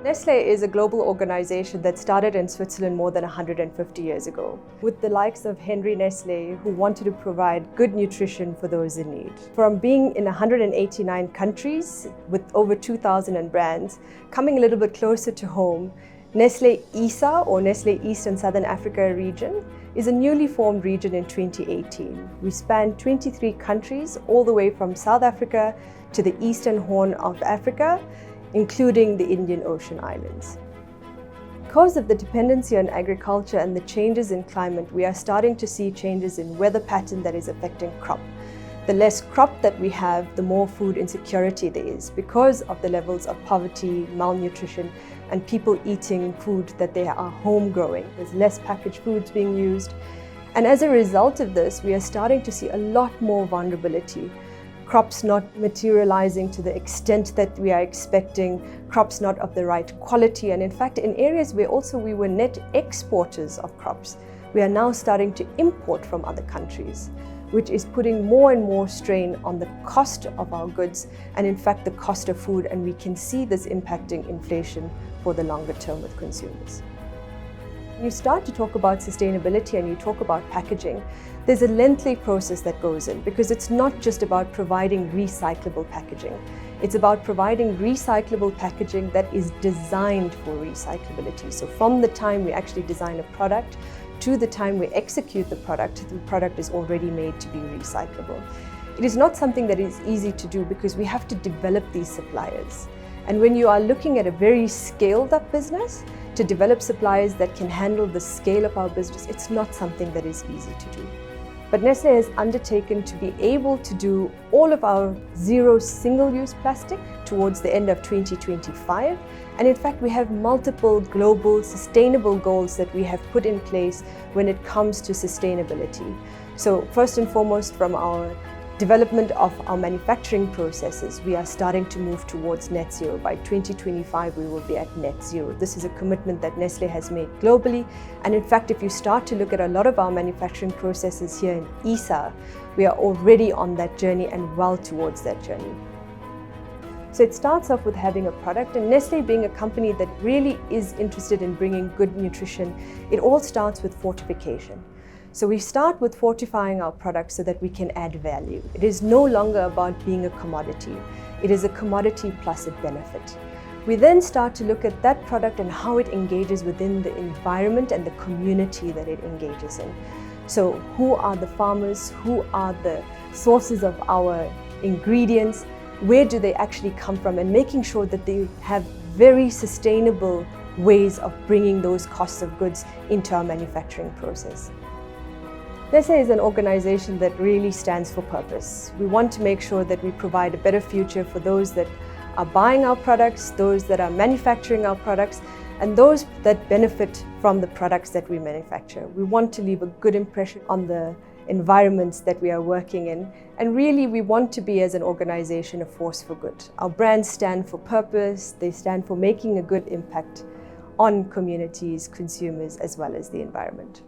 Nestlé is a global organization that started in Switzerland more than 150 years ago, with the likes of Henry Nestlé, who wanted to provide good nutrition for those in need. From being in 189 countries with over 2,000 brands, coming a little bit closer to home, Nestlé ISA, or Nestlé East and Southern Africa region, is a newly formed region in 2018. We span 23 countries, all the way from South Africa to the Eastern Horn of Africa, including the Indian Ocean Islands. Because of the dependency on agriculture and the changes in climate, we are starting to see changes in weather pattern that is affecting crop. The less crop that we have, the more food insecurity there is because of the levels of poverty, malnutrition, and people eating food that they are home growing. There's less packaged foods being used. And as a result of this, we are starting to see a lot more vulnerability. Crops not materializing to the extent that we are expecting, crops not of the right quality, and in fact in areas where also we were net exporters of crops, we are now starting to import from other countries, which is putting more and more strain on the cost of our goods and in fact the cost of food, and we can see this impacting inflation for the longer term with consumers. You start to talk about sustainability and you talk about packaging, there's a lengthy process that goes in, because it's not just about providing recyclable packaging. It's about providing recyclable packaging that is designed for recyclability. So from the time we actually design a product to the time we execute the product is already made to be recyclable. It is not something that is easy to do because we have to develop these suppliers. And when you are looking at a very scaled up business, to develop suppliers that can handle the scale of our business, it's not something that is easy to do. But Nestlé has undertaken to be able to do all of our zero single-use plastic towards the end of 2025. And in fact, we have multiple global sustainable goals that we have put in place when it comes to sustainability. So first and foremost, from our development of our manufacturing processes, we are starting to move towards net zero. By 2025, we will be at net zero. This is a commitment that Nestlé has made globally. And in fact, if you start to look at a lot of our manufacturing processes here in ISA, we are already on that journey and well towards that journey. So it starts off with having a product, and Nestlé being a company that really is interested in bringing good nutrition, it all starts with fortification. So we start with fortifying our products so that we can add value. It is no longer about being a commodity. It is a commodity plus a benefit. We then start to look at that product and how it engages within the environment and the community that it engages in. So who are the farmers? Who are the sources of our ingredients? Where do they actually come from? And making sure that they have very sustainable ways of bringing those costs of goods into our manufacturing process. Nestlé is an organization that really stands for purpose. We want to make sure that we provide a better future for those that are buying our products, those that are manufacturing our products, and those that benefit from the products that we manufacture. We want to leave a good impression on the environments that we are working in, and really we want to be, as an organization, a force for good. Our brands stand for purpose, they stand for making a good impact on communities, consumers, as well as the environment.